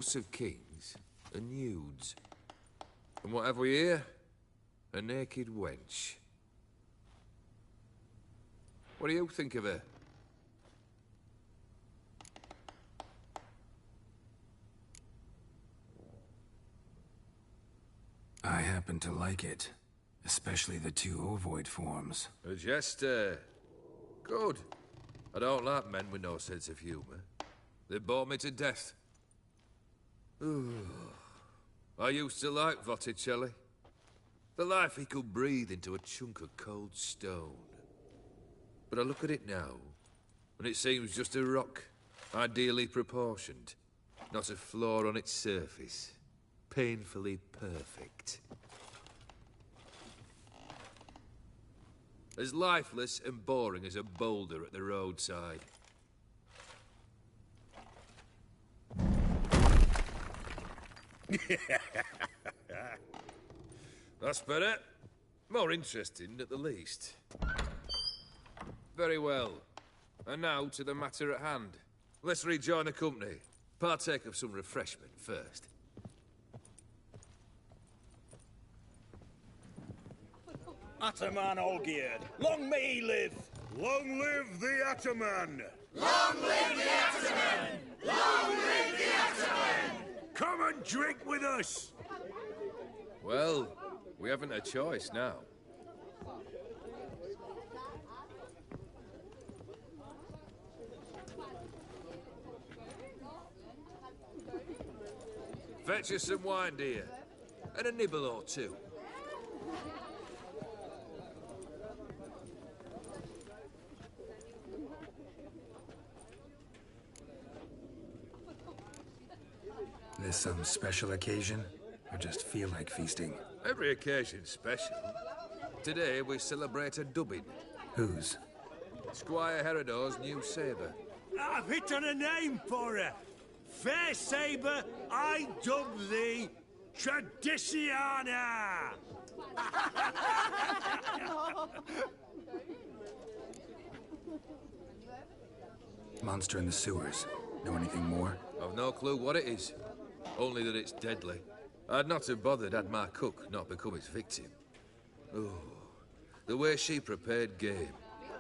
of kings and nudes. And what have we here? A naked wench. What do you think of her? I happen to like it. Especially the two ovoid forms. A jester. Good. I don't like men with no sense of humour. They bore me to death. Ooh. I used to like Botticelli. The life he could breathe into a chunk of cold stone. But I look at it now, and it seems just a rock, ideally proportioned. Not a flaw on its surface. Painfully perfect. As lifeless and boring as a boulder at the roadside. That's better. More interesting, at the least. Very well. And now to the matter at hand. Let's rejoin the company. Partake of some refreshment first. Ataman Olgierd, long may he live! Long live the Ataman! Long live the Ataman! Long live the Ataman! Come and drink with us! Well, we haven't a choice now. Fetch us some wine, dear. And a nibble or two. This some special occasion? Or just feel like feasting? Every occasion's special. Today we celebrate a dubbing. Whose? Squire Herodor's new sabre. I've hit on a name for her. Fair Sabre, I dub thee Tradiciana! Monster in the sewers. Know anything more? I've no clue what it is. Only that it's deadly. I'd not have bothered had my cook not become its victim. Oh, the way she prepared game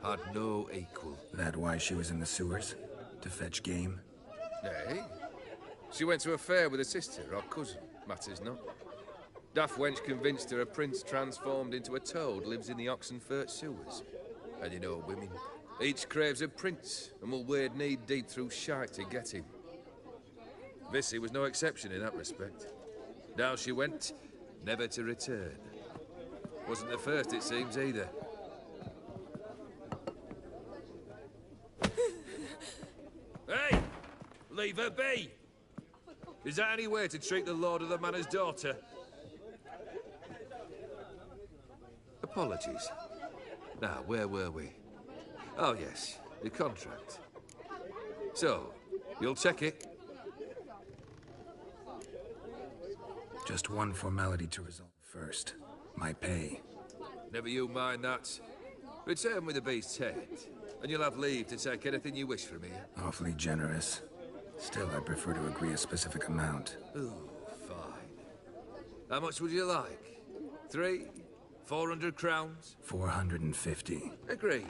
had no equal. That why she was in the sewers? To fetch game? Nay. She went to a fair with a sister or cousin, matters not. Daft wench convinced her a prince transformed into a toad lives in the Oxenfurt sewers. And you know women, each craves a prince and will wade knee-deep through shite to get him. Vissy was no exception in that respect. Down she went, never to return. Wasn't the first, it seems, either. Hey! Leave her be! Is that any way to treat the lord of the manor's daughter? Apologies. Now, where were we? Oh, yes, the contract. So, you'll check it? Just one formality to resolve first. My pay. Never you mind that. Return with the beast's head, and you'll have leave to take anything you wish from here. Awfully generous. Still, I prefer to agree a specific amount. Ooh, fine. How much would you like? 400 crowns? 450. Agreed.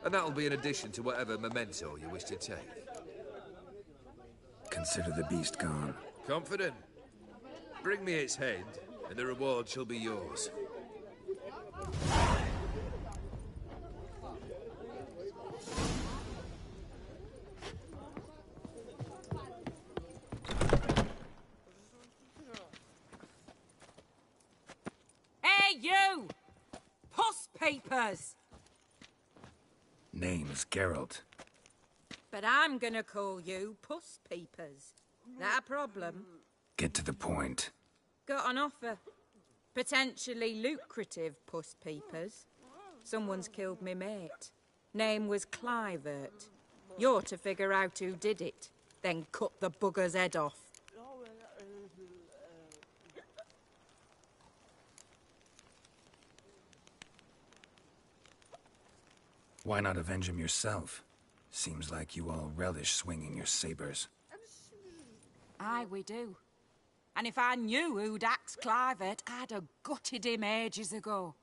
And that'll be in addition to whatever memento you wish to take. Consider the beast gone. Confident? Bring me its head, and the reward shall be yours. Hey, you! Puss papers! Name's Geralt. But I'm gonna call you Puss Peepers. That a problem? Get to the point. Got an offer. Potentially lucrative Puss Peepers. Someone's killed me mate. Name was Clivert. You're to figure out who did it, then cut the bugger's head off. Why not avenge him yourself? Seems like you all relish swinging your sabers. Aye, we do. And if I knew who'd axed Clivert, I'd have gutted him ages ago.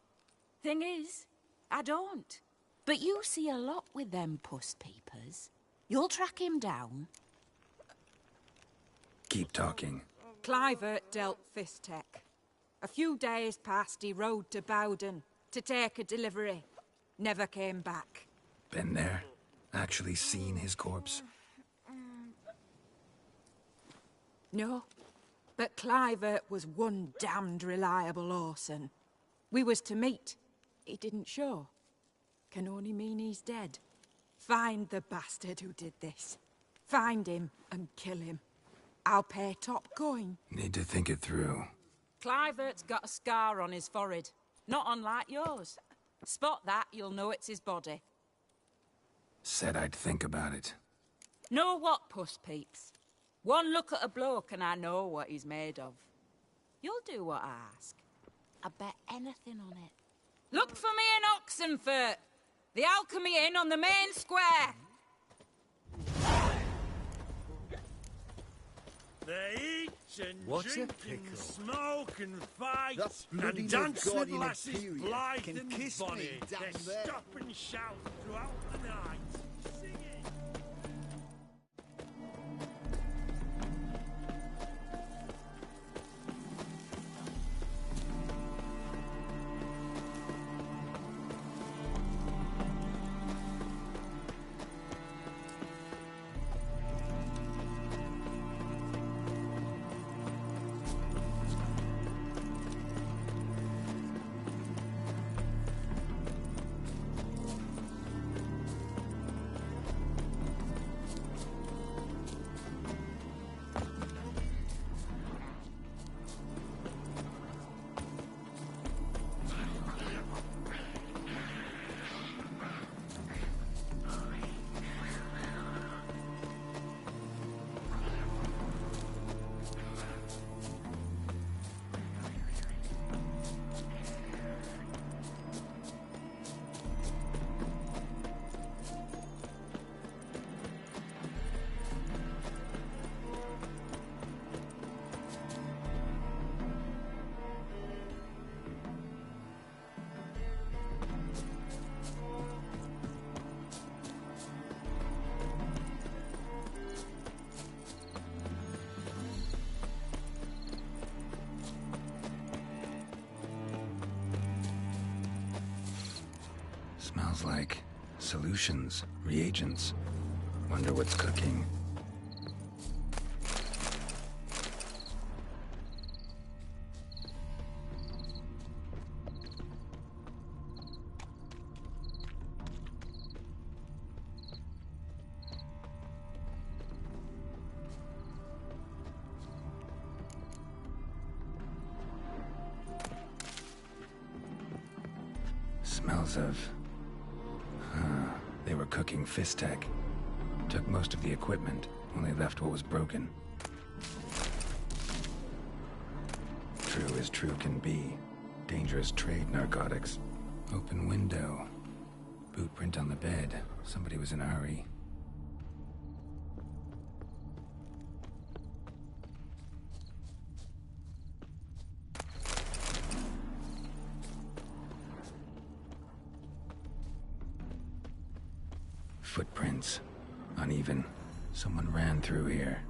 Thing is, I don't. But you see a lot with them puss peepers. You'll track him down. Keep talking. Clivert dealt Fistek. A few days past, he rode to Bowden to take a delivery. Never came back. Been there? Actually seen his corpse? No. But Clivert was one damned reliable Orson. We was to meet. He didn't show. Can only mean he's dead. Find the bastard who did this. Find him and kill him. I'll pay top coin. Need to think it through. Clivert's got a scar on his forehead. Not unlike yours. Spot that, you'll know it's his body. Said I'd think about it. Know what, puss peeps? One look at a bloke and I know what he's made of. You'll do what I ask. I bet anything on it. Look for me in Oxenfurt. The Alchemy Inn on the main square. They eat and What a drink and pickle. smoke and fight That bloody and dance with Nilfgaardian lasses Imperium blithe can and kiss me bonny. down They there. stop and shout throughout the night, singing. Smells like solutions, reagents. Wonder what's cooking. Smells of... They were cooking Fistek. Took most of the equipment, only left what was broken. True as true can be. Dangerous trade, narcotics. Open window. Boot print on the bed. Somebody was in a hurry. Footprints. Uneven. Someone ran through here.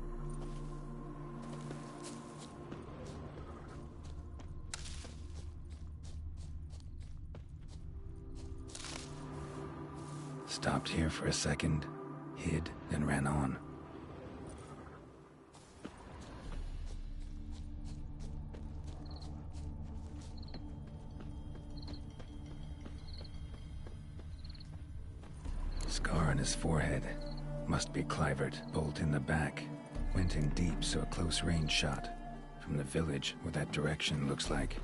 Stopped here for a second, hid, then ran on. Scar on his forehead. Must be Clivert. Bolt in the back. Went in deep, so a close range shot. From the village, where that direction looks like.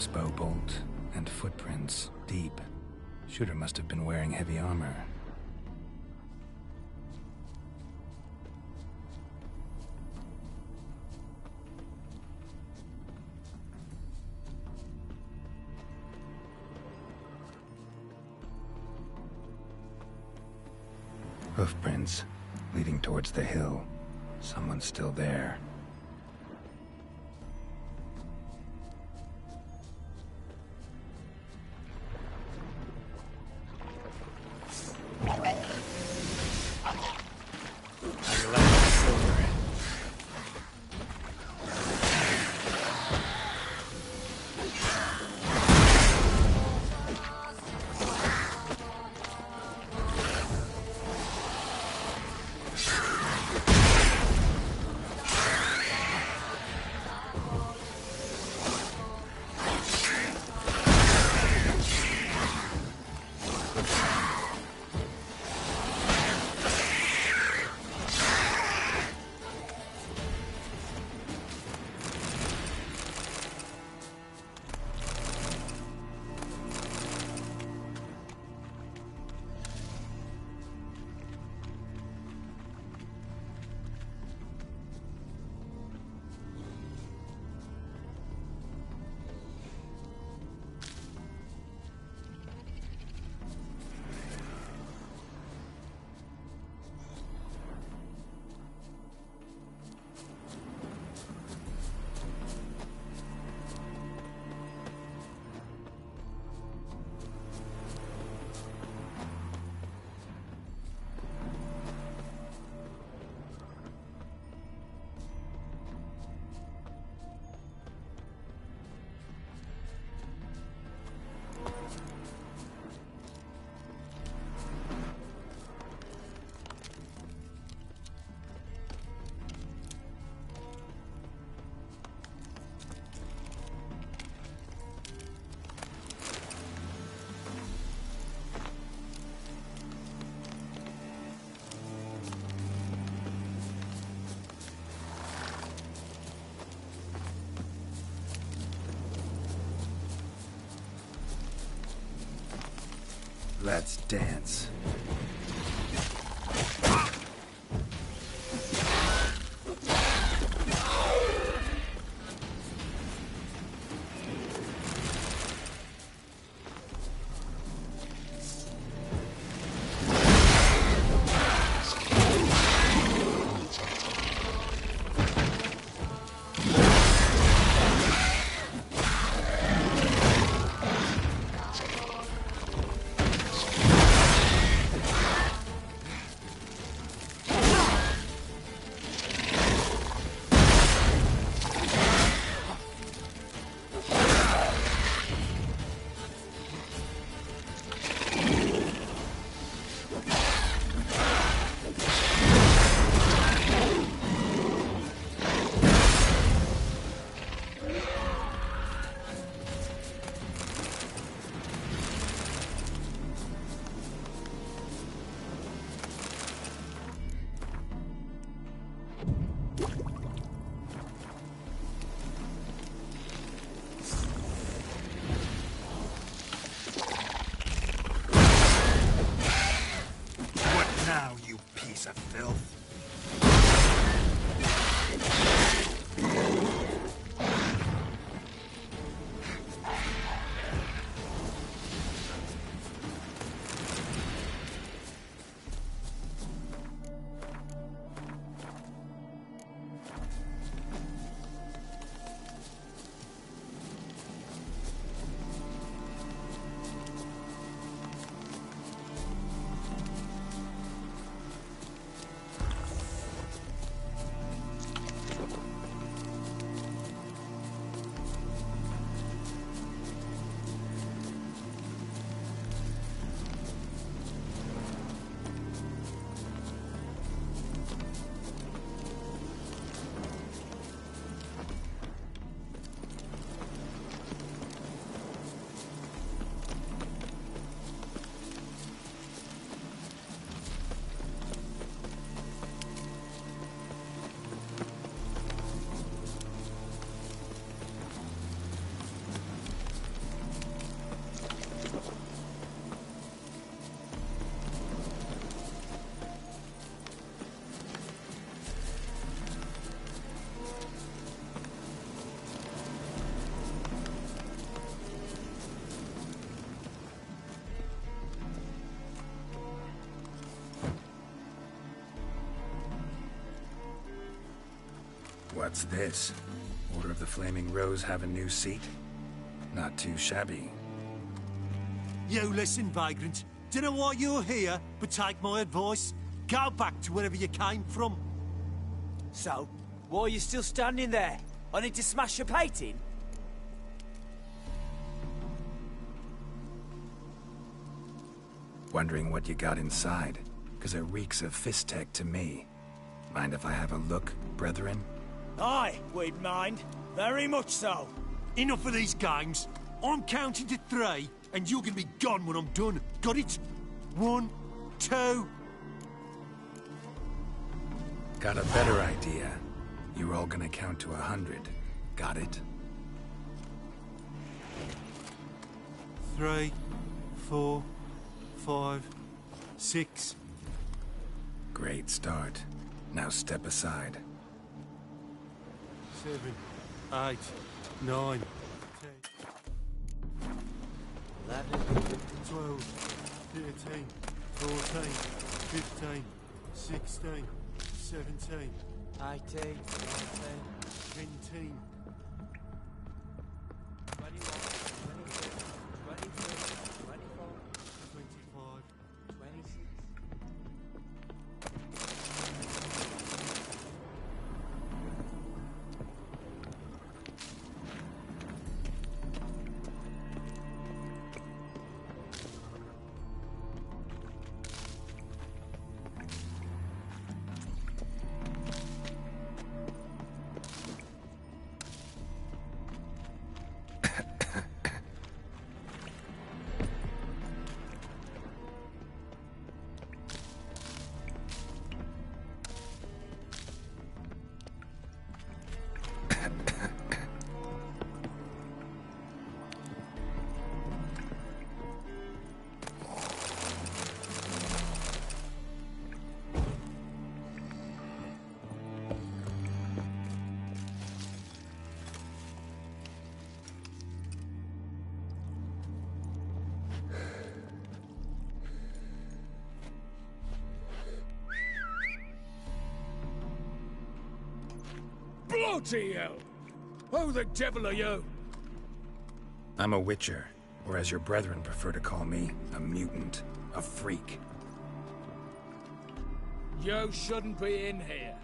crossbow bolt and footprints deep. Shooter must have been wearing heavy armor. Hoofprints leading towards the hill. Someone's still there. Let's dance. What's this? Order of the Flaming Rose have a new seat? Not too shabby. You listen, vagrant. Dunno why you're here, but take my advice. Go back to wherever you came from. So, why are you still standing there? I need to smash your painting? Wondering what you got inside, because it reeks of Fistech to me. Mind if I have a look, brethren? Aye, we'd mind. Very much so. Enough of these games. I'm counting to 3, and you're gonna be gone when I'm done. Got it? 1, 2... Got a better idea. You're all gonna count to 100. Got it? 3, 4, 5, 6. Great start. Now step aside. 7, 8, 9, 10, 11, 12, 13, 14, 15, 16, 17, 18, 19, 20, 21, 22, 23, 24, 25. 26. Bloody hell! Who the devil are you? I'm a Witcher, or as your brethren prefer to call me, a mutant, a freak. You shouldn't be in here.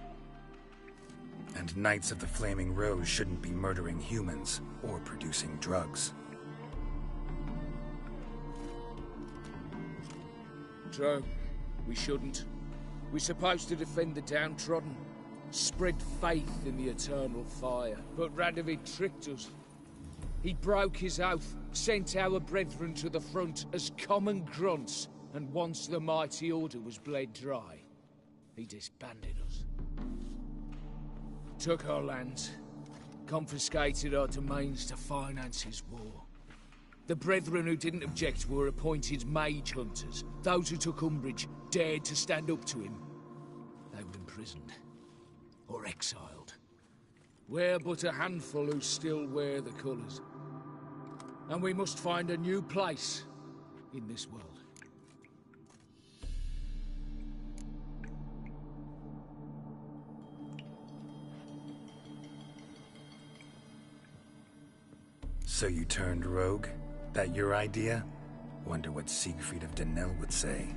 And Knights of the Flaming Rose shouldn't be murdering humans or producing drugs. True. We shouldn't. We're supposed to defend the downtrodden, spread faith in the eternal fire. But Radovid tricked us. He broke his oath, sent our brethren to the front as common grunts, and once the mighty order was bled dry, he disbanded us. Took our lands, confiscated our domains to finance his war. The brethren who didn't object were appointed mage hunters. Those who took umbrage dared to stand up to him. They were imprisoned. Or exiled. We're but a handful who still wear the colours. And we must find a new place in this world. So you turned rogue? That your idea? Wonder what Siegfried of Denel would say.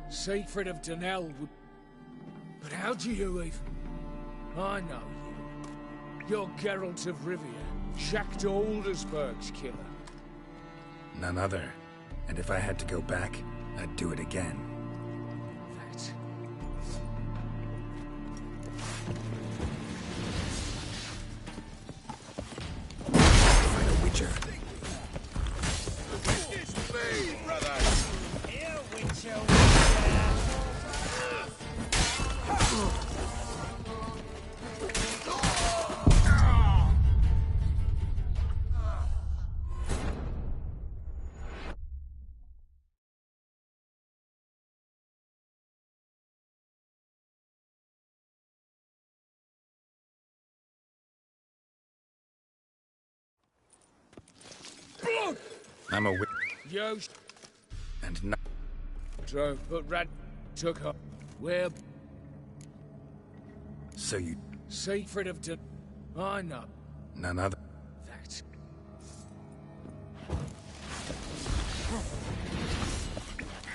Siegfried of Denel would... But how do you even... I know you. You're Geralt of Rivia, Jacques de Aldersberg's killer. None other. And if I had to go back, I'd do it again. That... Fight a Witcher. It's me, brother! Here, Witcher, I'm a Witcher. Yo, And not... True, but Rad took her. Where... So you... Siegfried of Den... I know. None other. That.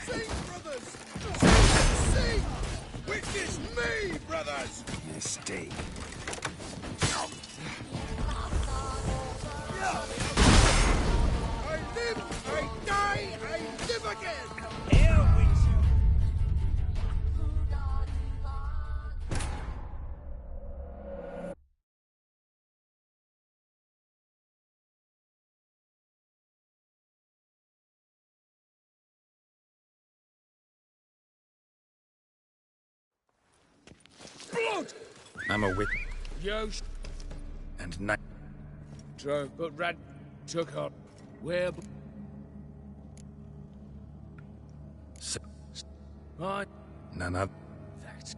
Sing, brothers! Sing! Witness me, brothers! Mistake. I live, I die, I live again! Here we Blood! I'm a wit Yo, and night. true, but Rad took up. Where? So, I. none other. That.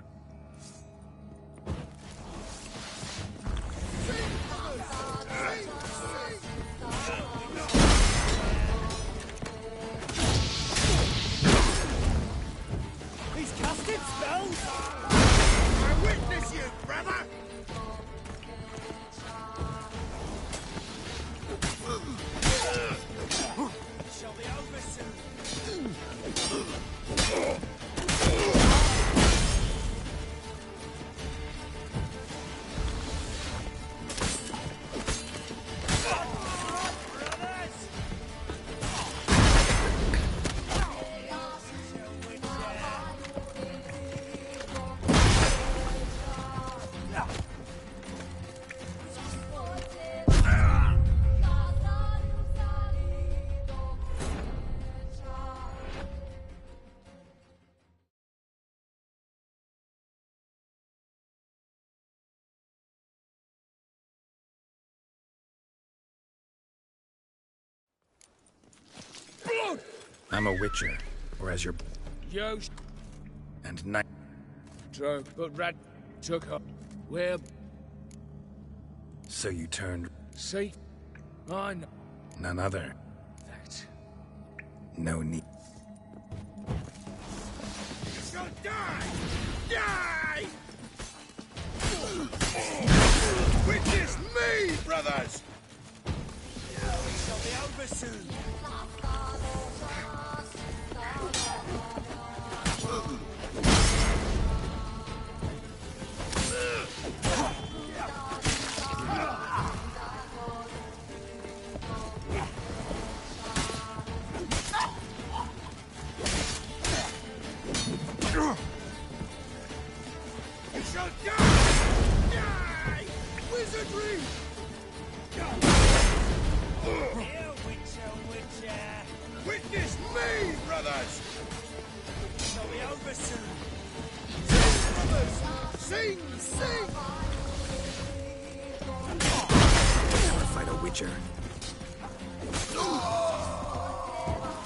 He's casting spells! I witness you, brother! Shall be over soon. Brothers! Blood! I'm a witcher, or as your Yo, and night. true, but Rad took up. Where? So you turned See? I know. none other. That. No need. You shall die! Die! Witness me, brothers! Shall be over soon. You shall die! Die! Wizardry! Here, Witcher. Witness me, brothers! Shall be over soon. Sing, brothers! Sing, sing! Never fight a witcher.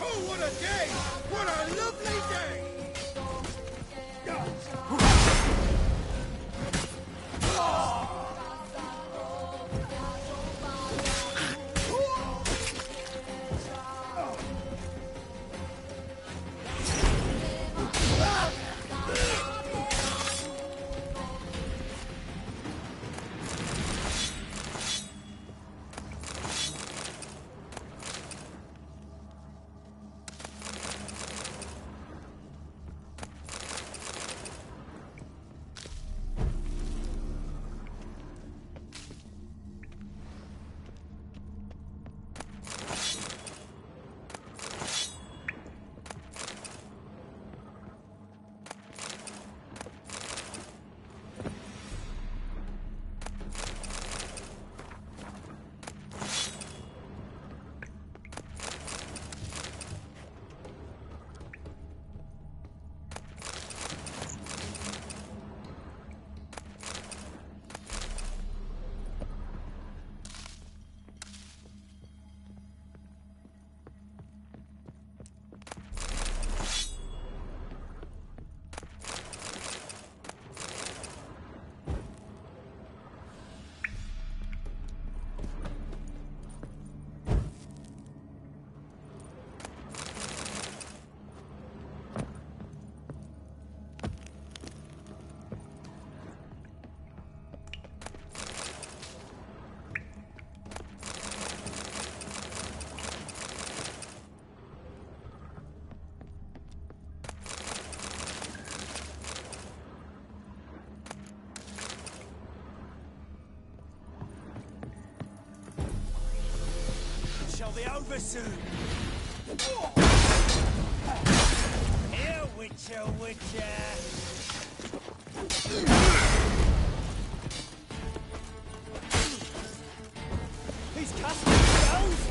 Oh, what a day! What a lovely day! be over soon. Here, Witcher, Witcher. He's casting spells.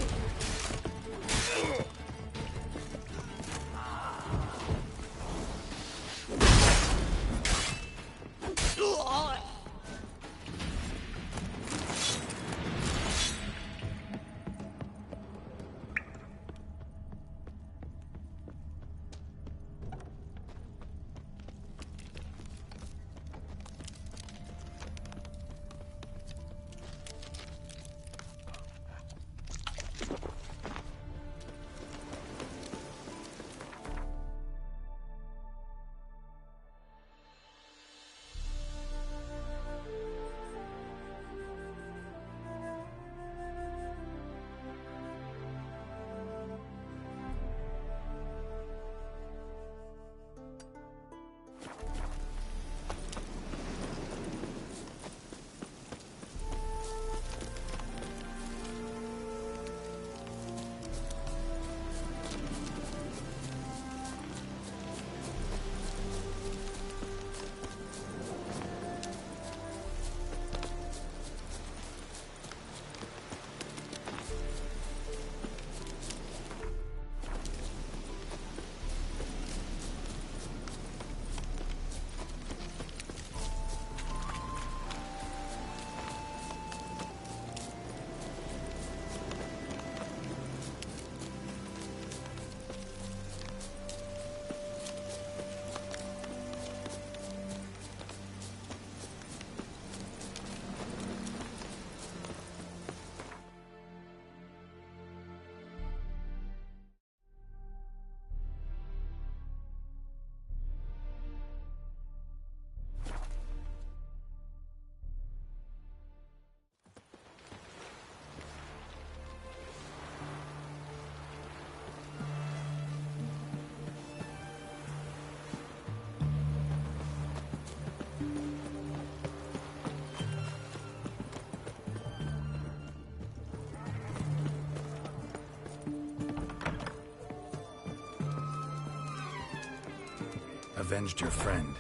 Avenged your friend.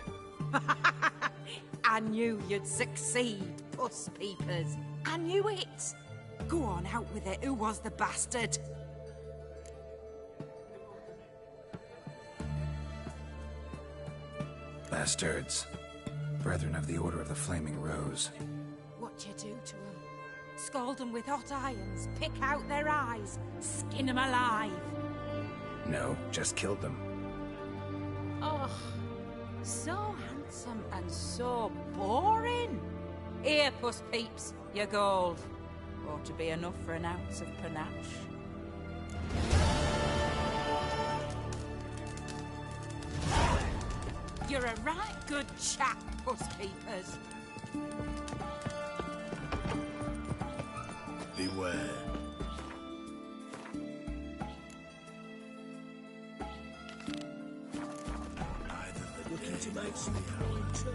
I knew you'd succeed, Puss Peepers. I knew it. Go on, out with it. Who was the bastard? Bastards. Brethren of the Order of the Flaming Rose. What you do to them? Scald them with hot irons, pick out their eyes, skin them alive. No, just killed them. Oh, so handsome and so boring. Here, Puss Peeps, your gold. Ought to be enough for an ounce of panache. You're a right good chap, Puss Peepers. Beware. Looking to make some return.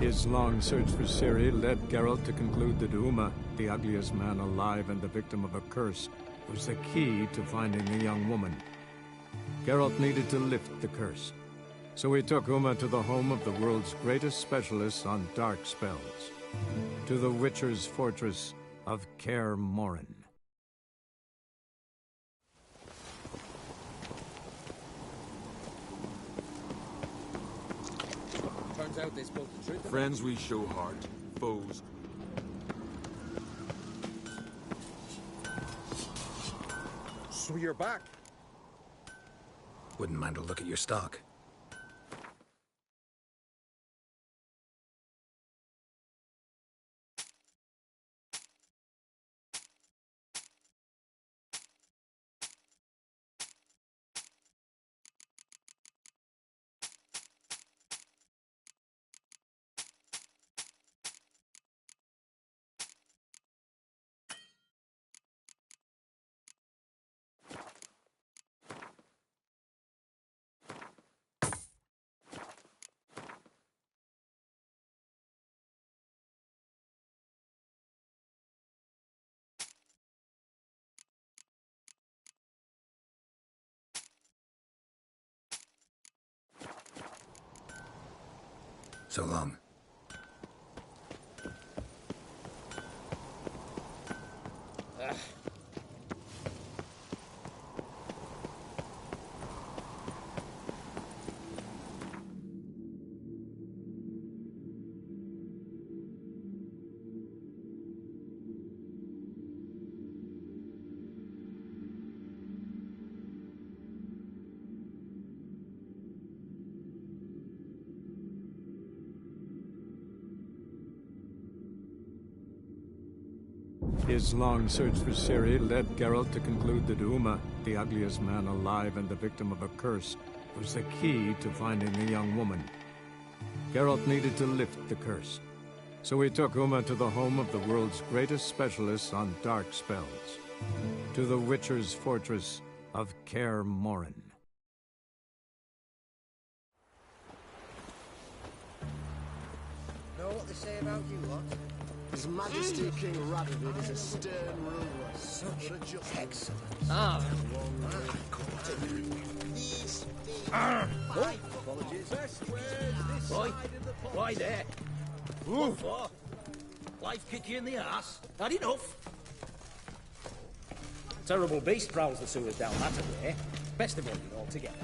His long search for Ciri led Geralt to conclude that Uma, the ugliest man alive and the victim of a curse, was the key to finding the young woman. Geralt needed to lift the curse, so he took Uma to the home of the world's greatest specialist on dark spells, to the Witcher's fortress of Kaer Morhen. Turns out they spoke the truth. Friends we show heart, foes. So you're back. Wouldn't mind a look at your stock. So long. His long search for Ciri led Geralt to conclude that Uma, the ugliest man alive and the victim of a curse, was the key to finding the young woman. Geralt needed to lift the curse, so he took Uma to the home of the world's greatest specialists on dark spells, to the Witcher's fortress of Kaer Morhen. Know what they say about you, lot? His Majesty King Radovid is a stern ruler. Such excellence. Ah. These apologies. Boy, why there? What for? Life kick you in the ass? Had enough? Terrible beast prowls the sewers down that way. Best avoid it altogether.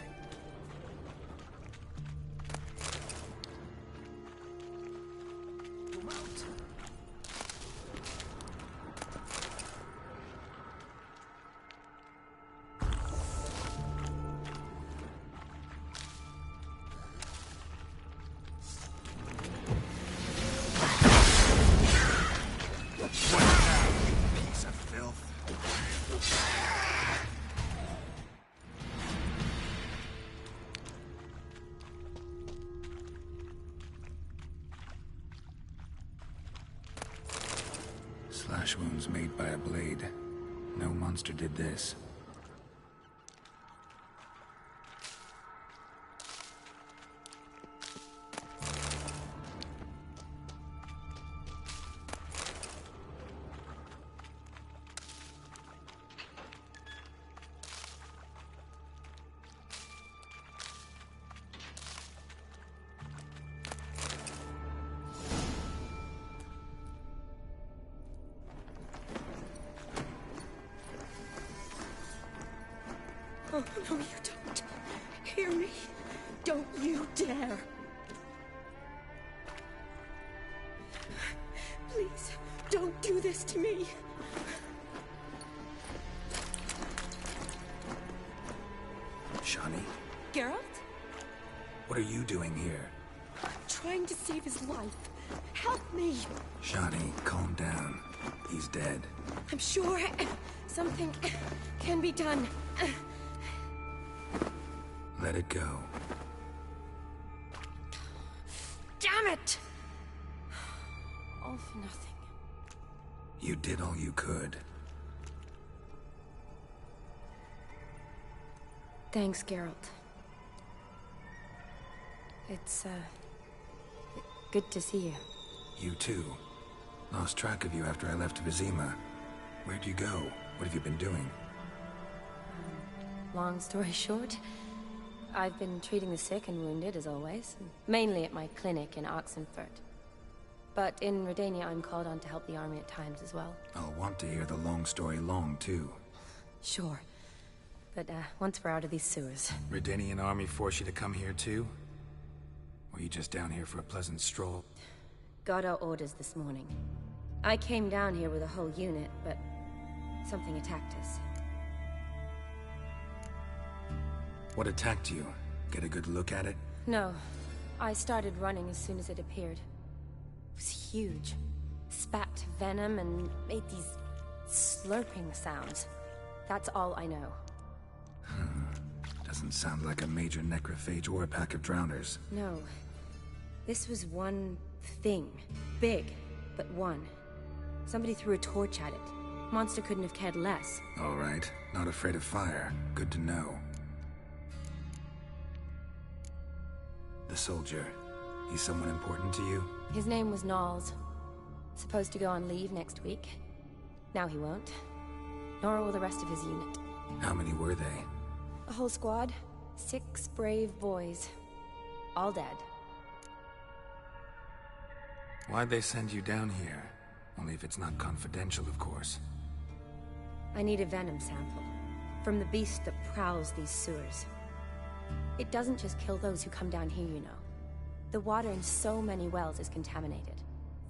Slash wounds made by a blade. No monster did this. Oh, no, you don't. Hear me? Don't you dare. Please, don't do this to me. Shani, Geralt? what are you doing here? I'm trying to save his life. Help me. Shani, calm down. He's dead. I'm sure something can be done. Let it go. Damn it! All for nothing. You did all you could. Thanks, Geralt. It's, good to see you. You too. Lost track of you after I left Vizima. Where'd you go? What have you been doing? Long story short, I've been treating the sick and wounded, as always. Mainly at my clinic in Oxenfurt. But in Redania, I'm called on to help the army at times as well. I'll want to hear the long story long, too. Sure. But, once we're out of these sewers... Redanian army force you to come here, too? Or you just down here for a pleasant stroll? Got our orders this morning. I came down here with a whole unit, but something attacked us. What attacked you? Get a good look at it? No. I started running as soon as it appeared. It was huge. Spat venom and made these slurping sounds. That's all I know. Doesn't sound like a major necrophage or a pack of drowners. No. This was one thing. Big, but one. Somebody threw a torch at it. Monster couldn't have cared less. All right. Not afraid of fire. Good to know. The soldier. He's someone important to you? His name was Knowles. Supposed to go on leave next week. Now he won't. Nor will the rest of his unit. How many were they? A whole squad. 6 brave boys. All dead. Why'd they send you down here? Only if it's not confidential, of course. I need a venom sample. From the beast that prowls these sewers. It doesn't just kill those who come down here, you know. The water in so many wells is contaminated.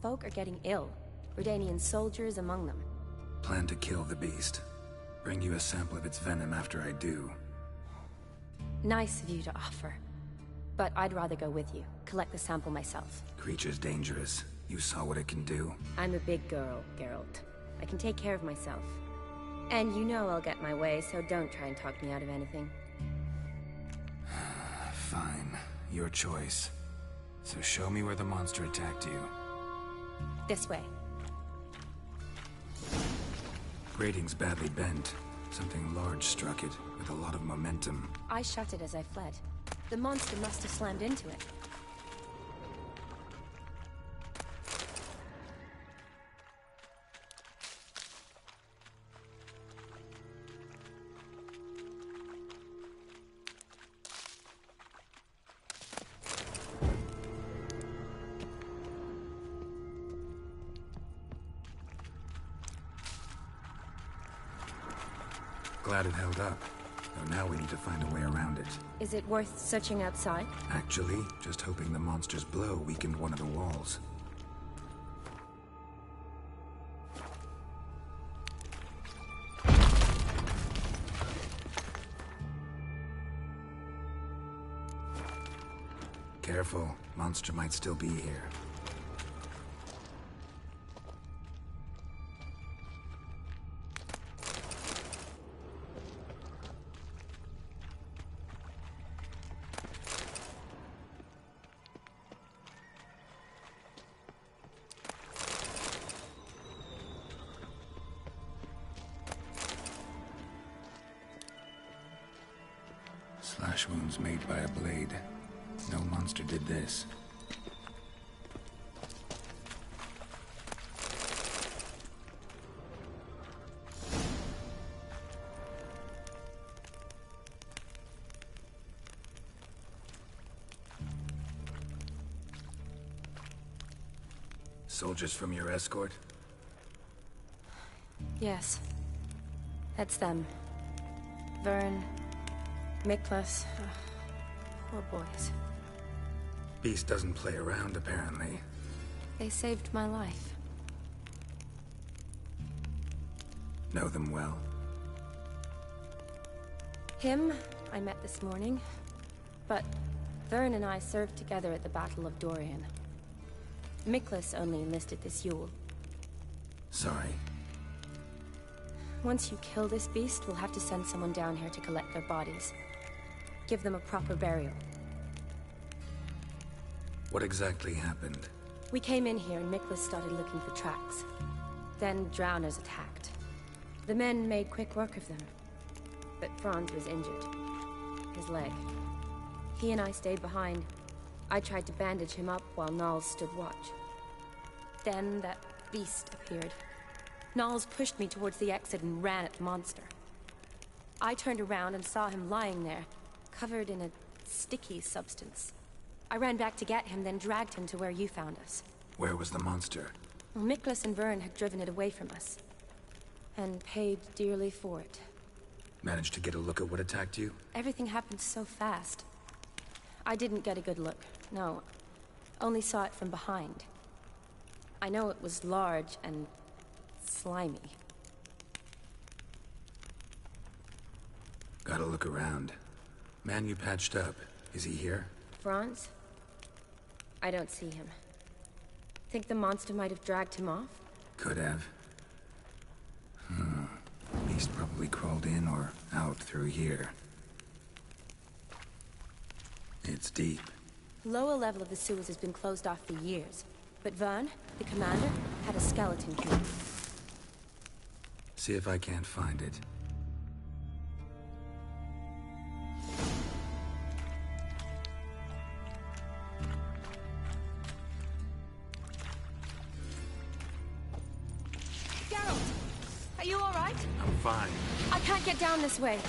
Folk are getting ill. Redanian soldiers among them. Plan to kill the beast. Bring you a sample of its venom after I do. Nice of you to offer. But I'd rather go with you. Collect the sample myself. Creature's dangerous. You saw what it can do. I'm a big girl, Geralt. I can take care of myself. And you know I'll get my way, so don't try and talk me out of anything. Fine. Your choice. So show me where the monster attacked you. This way. Grating's badly bent. Something large struck it, with a lot of momentum. I shut it as I fled. The monster must have slammed into it. Glad it held up. Though now we need to find a way around it. Is it worth searching outside? Actually, just hoping the monster's blow weakened one of the walls. Careful. Monster might still be here. Slash wounds made by a blade. No monster did this. Soldiers from your escort? Yes. That's them. Vern, Miklas. Poor boys. Beast doesn't play around, apparently. They saved my life. Know them well? Him, I met this morning. But Vern and I served together at the Battle of Dorian. Miklas only enlisted this Yule. Sorry. Once you kill this beast, we'll have to send someone down here to collect their bodies. Give them a proper burial. What exactly happened? We came in here and Miklas started looking for tracks. Then drowners attacked. The men made quick work of them. But Franz was injured. His leg. He and I stayed behind. I tried to bandage him up while Knowles stood watch. Then that beast appeared. Knowles pushed me towards the exit and ran at the monster. I turned around and saw him lying there, covered in a sticky substance. I ran back to get him, then dragged him to where you found us. Where was the monster? Well, Miklas and Vern had driven it away from us. And paid dearly for it. Managed to get a look at what attacked you? Everything happened so fast. I didn't get a good look. No. Only saw it from behind. I know it was large and slimy. Gotta look around. Man you patched up, is he here? Franz? I don't see him. Think the monster might have dragged him off? Could have. Beast probably crawled in or out through here. It's deep. Lower level of the sewers has been closed off for years. But Vern, the commander, had a skeleton key. See if I can't find it. Geralt! Are you alright? I'm fine. I can't get down this way.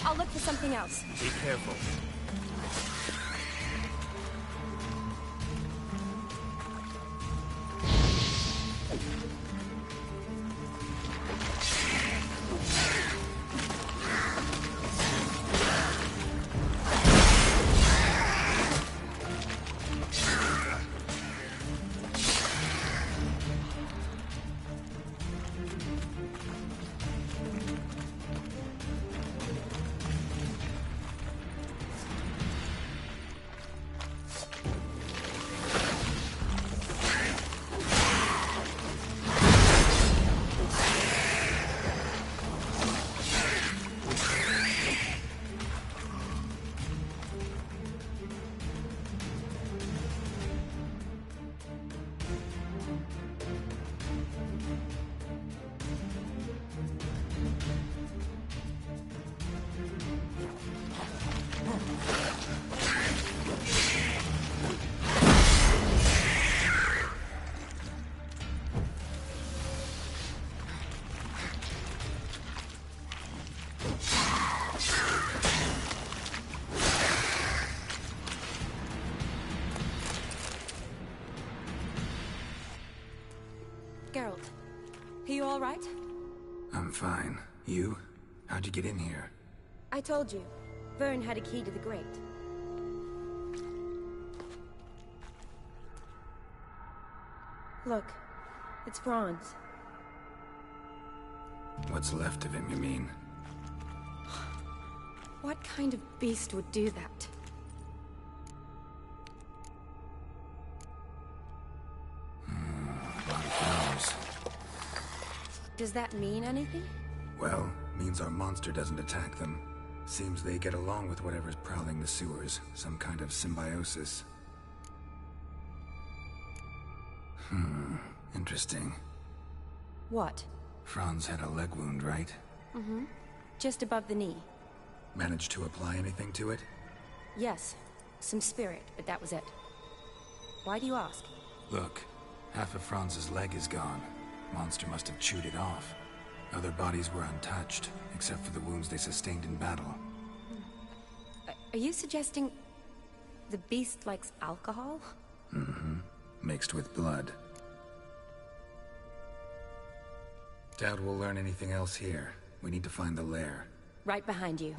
I'll look for something else. Be careful. Geralt, are you all right? I'm fine. You? How'd you get in here? I told you. Vern had a key to the grate. Look, it's Franz. What's left of him, you mean? What kind of beast would do that? Does that mean anything? Well, means our monster doesn't attack them. Seems they get along with whatever's prowling the sewers. Some kind of symbiosis. Interesting. What? Franz had a leg wound, right? Mm-hmm. Just above the knee. Managed to apply anything to it? Yes. Some spirit, but that was it. Why do you ask? Look, half of Franz's leg is gone. Monster must have chewed it off. Other bodies were untouched, except for the wounds they sustained in battle. Are you suggesting the beast likes alcohol? Mm-hmm. Mixed with blood. Doubt we'll learn anything else here. We need to find the lair. Right behind you.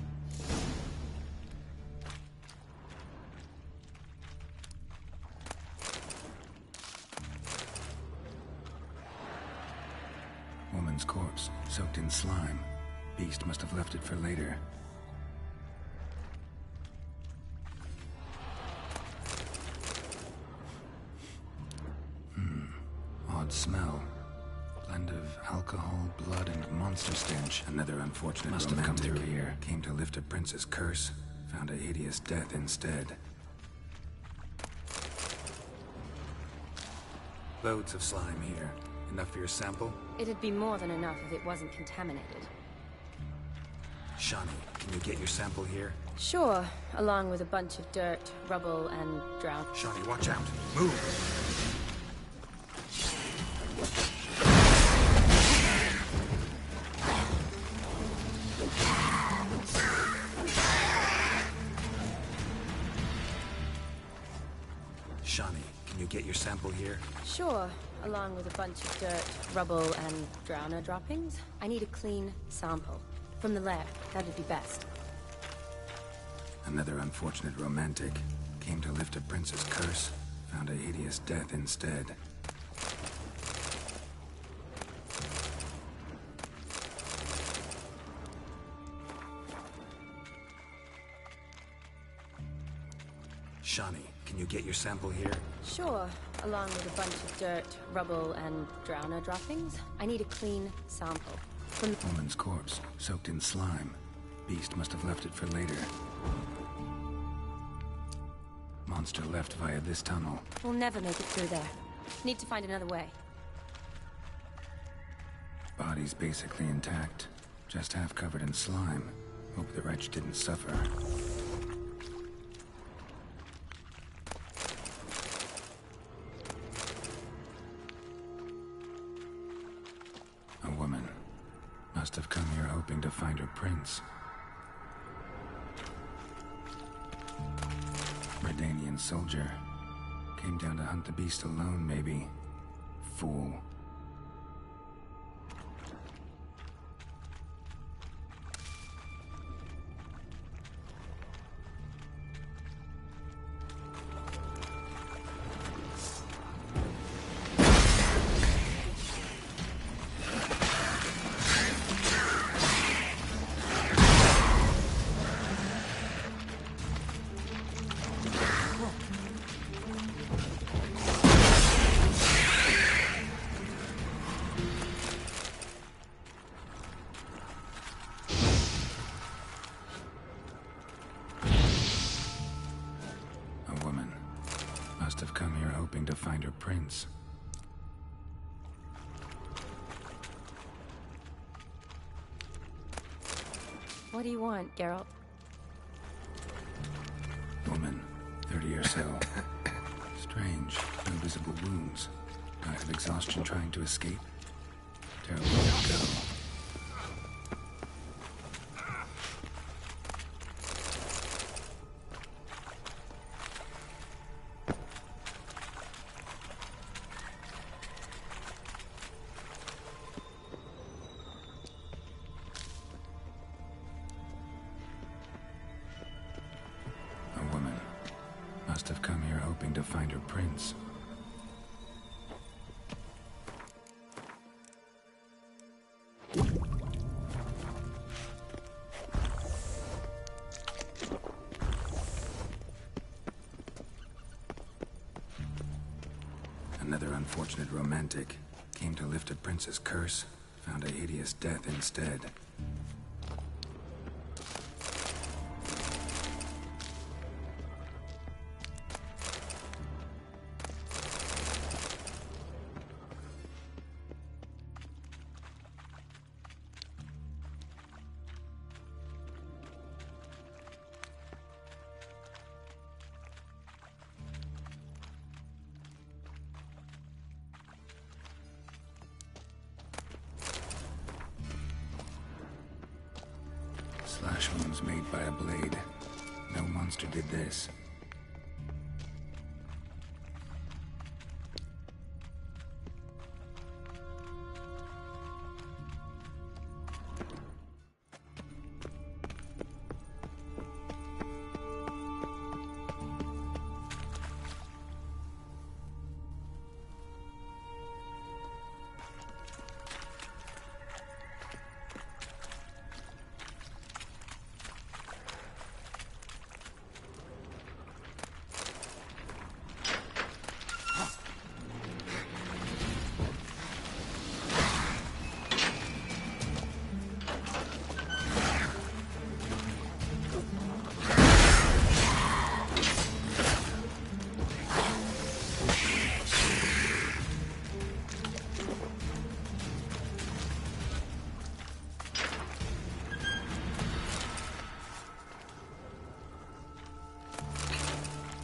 Woman's corpse, soaked in slime. Beast must have left it for later. Odd smell. Blend of alcohol, blood, and monster stench. Another unfortunate must have come through here. Came to lift a prince's curse. Found a hideous death instead. Loads of slime here. Enough for your sample? It'd be more than enough if it wasn't contaminated. Shani, can you get your sample here? Sure, along with a bunch of dirt, rubble, and drown. Shani, watch out! Move! Shani, can you get your sample here? Sure, along with a bunch of dirt, rubble, and drowner droppings. I need a clean sample. From the lair, that'd be best. Another unfortunate romantic. Came to lift a prince's curse, found a hideous death instead. Shani, can you get your sample here? Sure, along with a bunch of dirt, rubble, and drowner droppings. I need a clean sample. From Woman's corpse, soaked in slime. Beast must have left it for later. Monster left via this tunnel. We'll never make it through there. Need to find another way. Body's basically intact, just half covered in slime. Hope the wretch didn't suffer. A woman. Must have come here hoping to find her prince. Redanian soldier. Came down to hunt the beast alone, maybe. Fool. Must have come here hoping to find her prince. What do you want, Geralt? Woman, 30 or so. Strange, no visible wounds. Died of exhaustion trying to escape. Terrible way to go. Must have come here hoping to find her prince. Another unfortunate romantic. Came to lift a prince's curse, found a hideous death instead. Slash wounds made by a blade. No monster did this.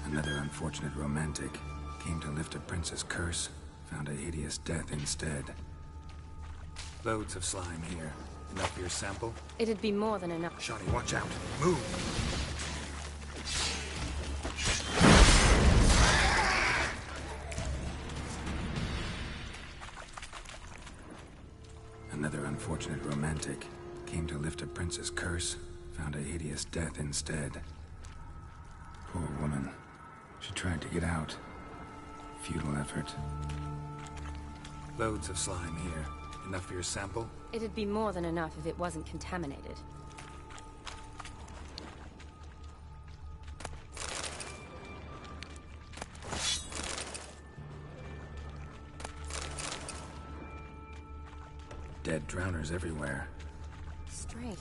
Another unfortunate romantic. Came to lift a prince's curse, found a hideous death instead. Loads of slime here. Enough for your sample? It'd be more than enough. Shani, watch out. Move! Another unfortunate romantic. Came to lift a prince's curse, found a hideous death instead. Poor woman. tried to get out. Futile effort. Loads of slime here. Enough for your sample? It'd be more than enough if it wasn't contaminated. Dead drowners everywhere. Strange.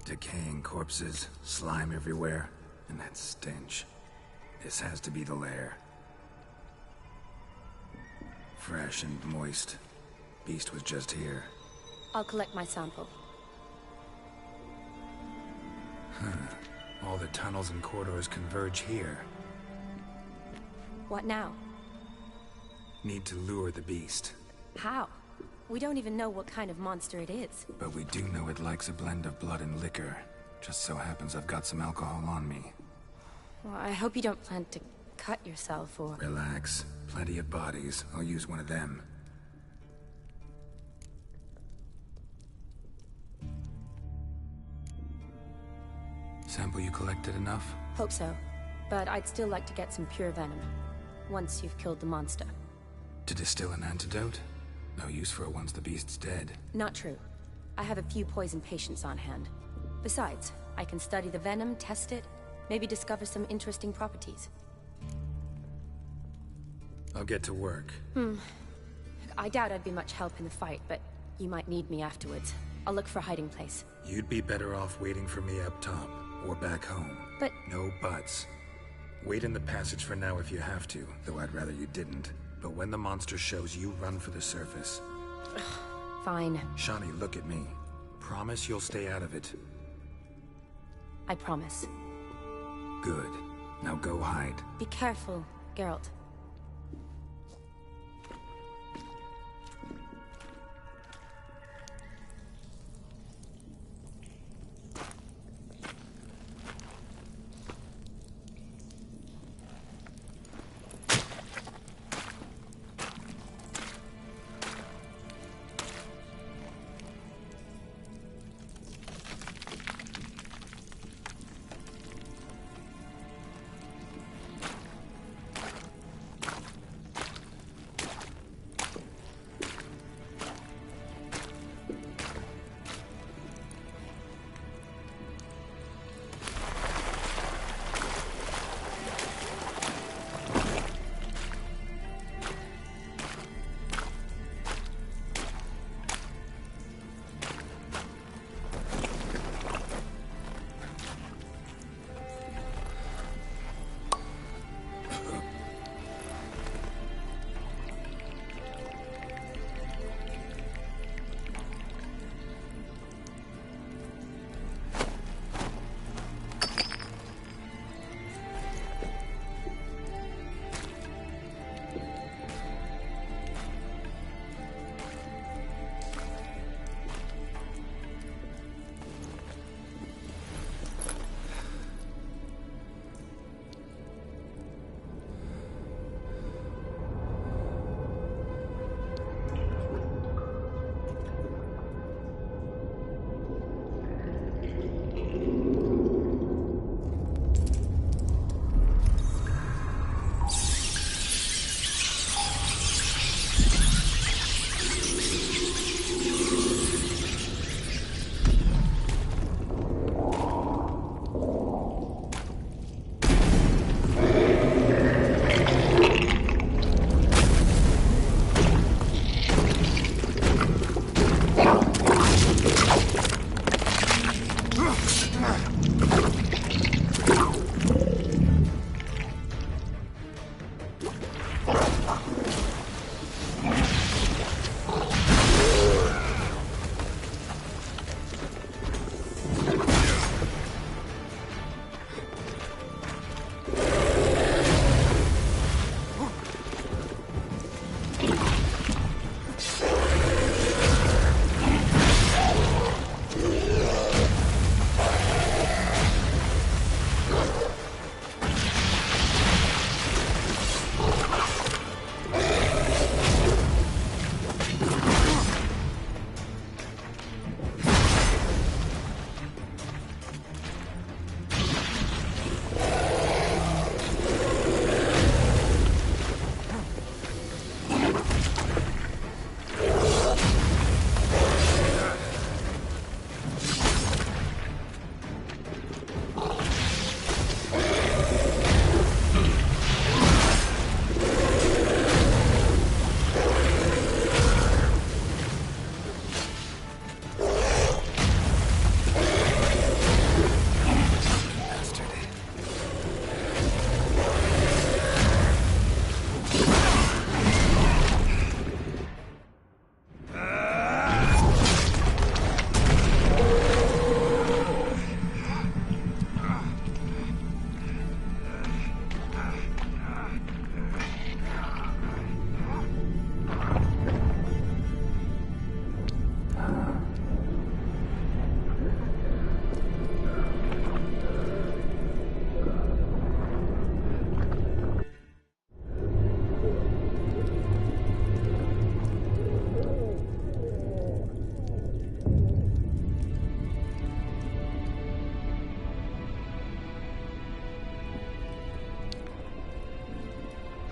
Decaying corpses, slime everywhere, and that stench. This has to be the lair. Fresh and moist. Beast was just here. I'll collect my sample. All the tunnels and corridors converge here. What now? Need to lure the beast. How? We don't even know what kind of monster it is. But we do know it likes a blend of blood and liquor. Just so happens I've got some alcohol on me. Well, I hope you don't plan to cut yourself or... Relax. Plenty of bodies. I'll use one of them. Sample you collected enough? Hope so. But I'd still like to get some pure venom. Once you've killed the monster. To distill an antidote? No use for it once the beast's dead. Not true. I have a few poison patients on hand. Besides, I can study the venom, test it, maybe discover some interesting properties. I'll get to work. I doubt I'd be much help in the fight, but you might need me afterwards. I'll look for a hiding place. You'd be better off waiting for me up top, or back home. But... No buts. Wait in the passage for now if you have to, though I'd rather you didn't. But when the monster shows, you run for the surface. Fine. Shani, look at me. Promise you'll stay out of it. I promise. Good. Now go hide. Be careful, Geralt.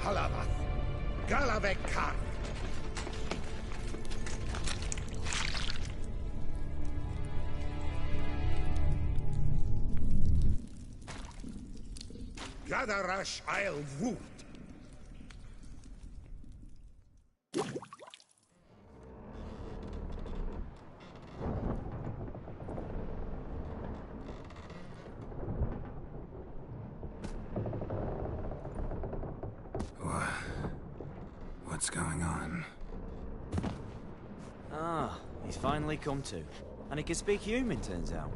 Halavath, Galavek Khan. Gadarash Isle Wood. What's going on? Ah, he's finally come to. And he can speak human, turns out.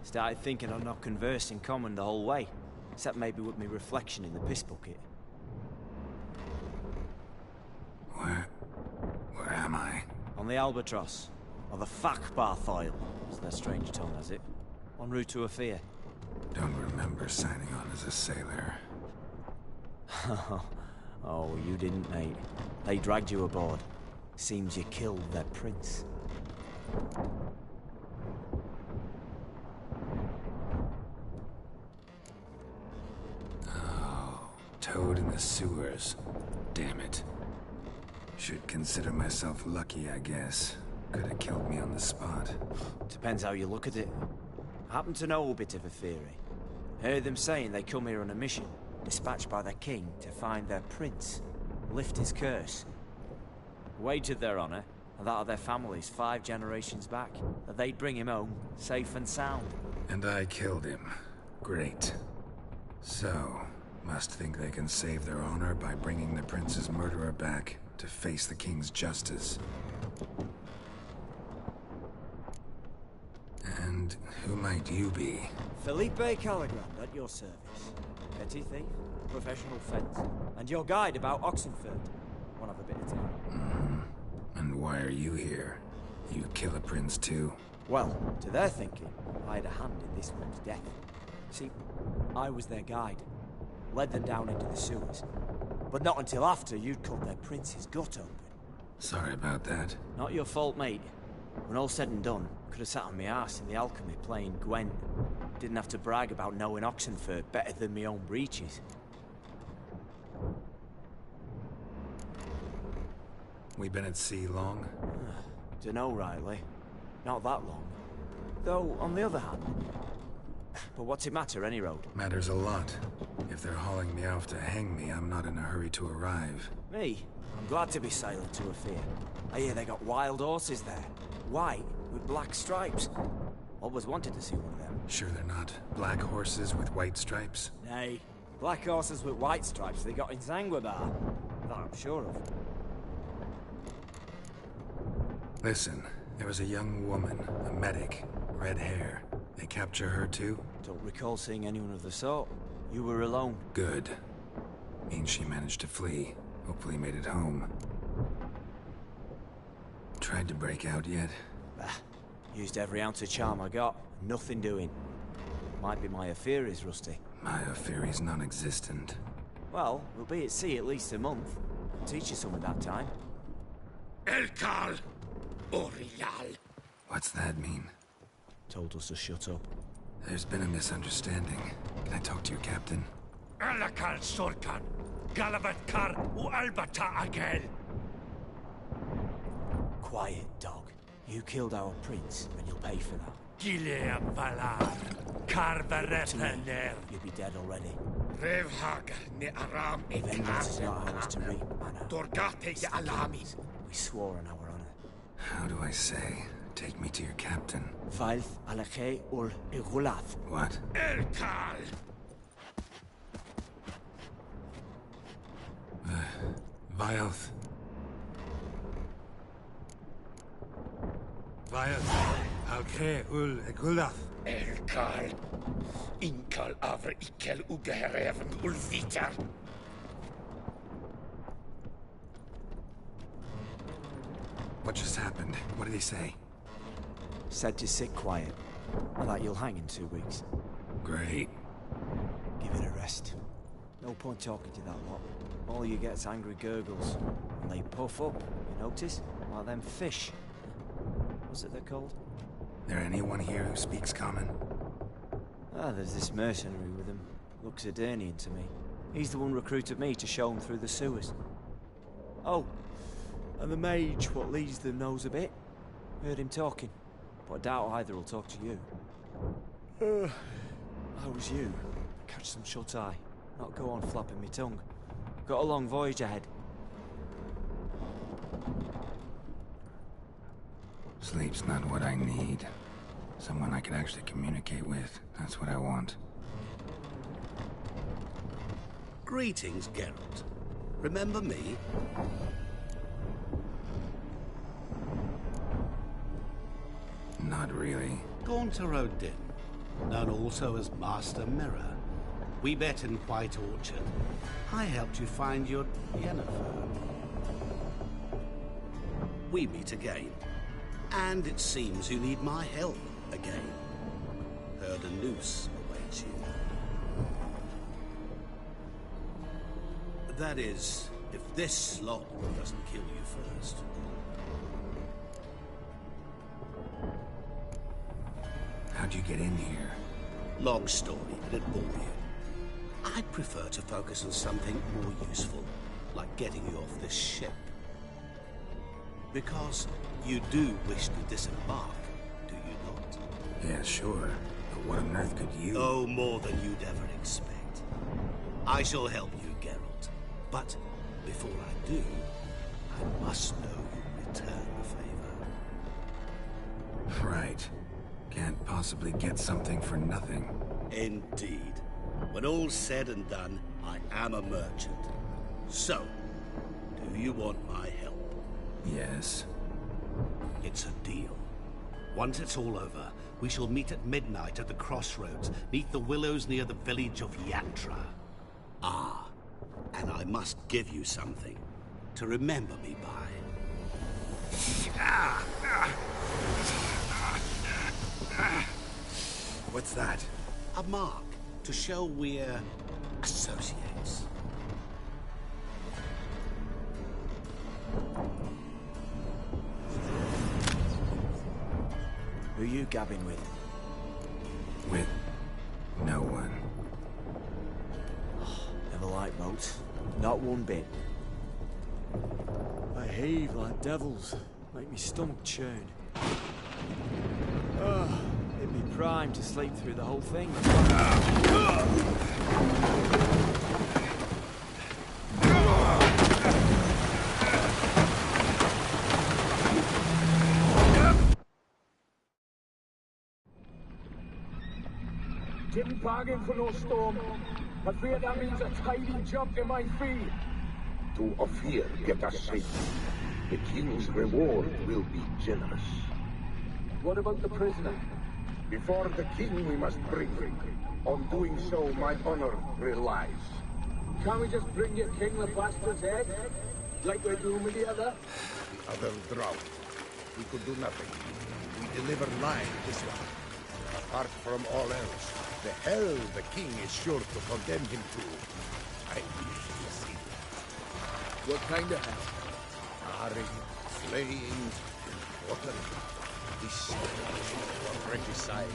Started thinking I'd not conversed in common the whole way. Except maybe with me reflection in the piss bucket. Where am I? On the Albatross. Or the Fakbarth Isle, as their strange tongue has it. En route to Ophir. Don't remember signing on as a sailor. Oh, you didn't, mate. They dragged you aboard. Seems you killed their prince. Oh, toad in the sewers. Damn it. Should consider myself lucky, I guess. Could have killed me on the spot. Depends how you look at it. Happen to know a bit of a theory. Heard them saying they come here on a mission, dispatched by their king to find their prince, lift his curse. Wagered their honor, and that of their families 5 generations back, that they'd bring him home, safe and sound. And I killed him. Great. So, must think they can save their honor by bringing the prince's murderer back to face the king's justice. And who might you be? Felipe Caligrand, at your service. Petty thief, professional fence, and your guide about Oxenfurt. Wanna have a bit of time? And why are you here? You kill a prince too? Well, to their thinking, I had a hand in this one's death. See, I was their guide. Led them down into the sewers. But not until after you'd cut their prince's gut open. Sorry about that. Not your fault, mate. When all said and done, could have sat on my arse in the alchemy playing Gwent. Didn't have to brag about knowing Oxenfurt better than my own breeches. We been at sea long? Dunno, rightly. Not that long. Though, on the other hand... But what's it matter, any road? Matters a lot. If they're hauling me off to hang me, I'm not in a hurry to arrive. Me? I'm glad to be sailing to Ophir. I hear they got wild horses there. White, with black stripes. Always wanted to see one of them. Sure they're not black horses with white stripes? Nay. Black horses with white stripes they got in Zanguebar. That I'm sure of. Listen, there was a young woman, a medic, red hair. They capture her too? Don't recall seeing anyone of the sort. You were alone. Good. Means she managed to flee. Hopefully made it home. Tried to break out yet? Bah. Used every ounce of charm I got. Nothing doing. Might be my Ophir is rusty. My Ophir is non-existent. Well, we'll be at sea at least a month. Teach you something that time. Elkal Orial. What's that mean? Told us to shut up. There's been a misunderstanding. Can I talk to your captain? Alakal Sorkan. Galavat Kar u Albata Agel. Quiet, dog. You killed our prince, and you'll pay for that. Gileam Valar. Karvarepener. You'll be dead already. Revhagar ne Aram Vengeance is not ours to reap, Anna. Torgate ya Alami. We swore on our honor. How do I say? Take me to your captain. Valth Alakhe ul Igulath. What? Elkal. Vilth. Vilth Alkhe ul Igulath. Elkal. Inkal avre ikel ugehereven ulviter. What just happened? What did he say? Said to sit quiet, and that you'll hang in 2 weeks. Great. Give it a rest. No point talking to that lot. All you get's angry gurgles. And they puff up, you notice? Like them fish. What's it they're called? There anyone here who speaks common? Ah, there's this mercenary with him. Looks Aedirnian to me. He's the one recruited me to show him through the sewers. Oh, and the mage what leads them knows a bit. Heard him talking, but I doubt either will talk to you. How was you? Catch some shut-eye, not go on flapping me tongue. Got a long voyage ahead. Sleep's not what I need. Someone I can actually communicate with. That's what I want. Greetings, Geralt. Remember me? Not really. Gaunter O'Din, known also as Master Mirror. We met in White Orchard. I helped you find your Yennefer. We meet again. And it seems you need my help again. Heard a noose awaits you. That is, if this slot doesn't kill you first. How'd you get in here? Long story, but it bore you. I'd prefer to focus on something more useful, like getting you off this ship. Because you do wish to disembark, do you not? Yeah, sure. But what on earth could you... Oh, more than you'd ever expect. I shall help you, Geralt. But before I do, I must know you return the favor. Right. Can't possibly get something for nothing. Indeed. When all's said and done, I am a merchant. So, do you want my help? Yes. It's a deal. Once it's all over, we shall meet at midnight at the crossroads, neath the willows near the village of Yantra. Ah, and I must give you something to remember me by. What's that? A mark to show we're associates. Who are you gabbing with? With no one. Never liked boats. Not one bit. I heave like devils. Make me stomach churn. It'd be prime to sleep through the whole thing. Didn't bargain for no storm. I fear that means a tidy jump in my feet. To Ophir, get us safe. The king's reward will be generous. What about the prisoner? Before the king we must bring him. On doing so, my honor relies. Can't we just bring your king the bastard's head? Like we're doing with the other? The other drowned. We could do nothing. We deliver live this one. Apart from all else, the hell the king is sure to condemn him to. I wish to see that. What kind of hell? Marring, slaying, and watering. This is regicide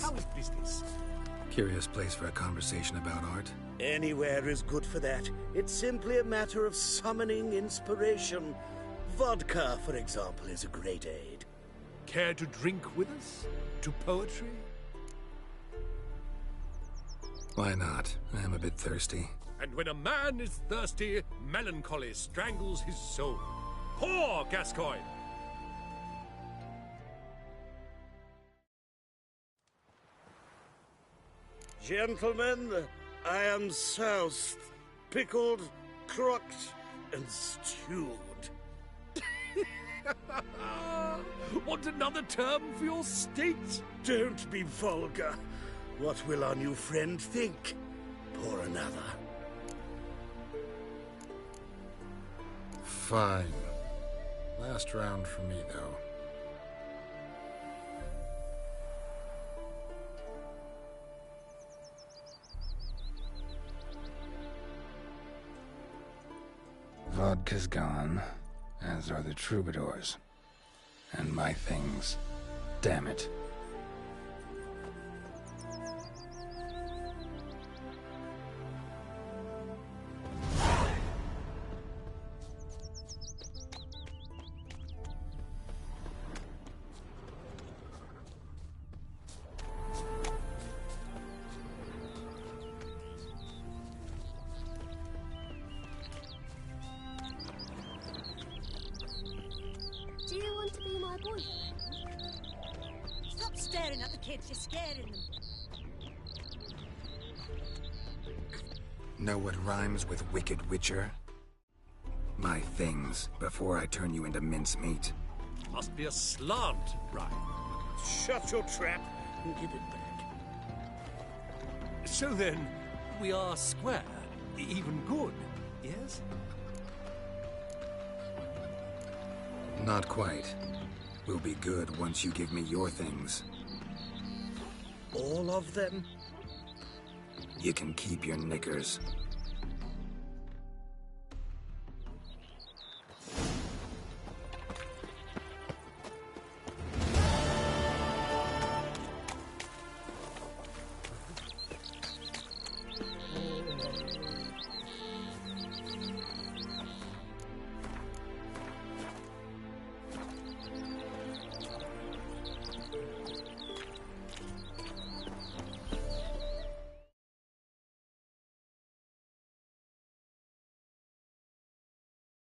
How is business? Curious place for a conversation about art. Anywhere is good for that. It's simply a matter of summoning inspiration. Vodka, for example, is a great aid. Care to drink with us? To poetry? Why not? I am a bit thirsty. And when a man is thirsty, melancholy strangles his soul. Pour, Gascoigne! Gentlemen, I am soused, pickled, crocked, and stewed. Want another term for your state? Don't be vulgar. What will our new friend think? Pour another. Fine. Last round for me, though. Vodka's gone, as are the troubadours. And my things. Damn it. Do you want to be my boyfriend? Stop staring at the kids, you're scaring them. Know what rhymes with Wicked Witcher? My things, before I turn you into mincemeat. Must be a slant, right? Shut your trap and give it back. So then, we are square, even good, yes? Not quite. We'll be good once you give me your things. All of them? You can keep your knickers.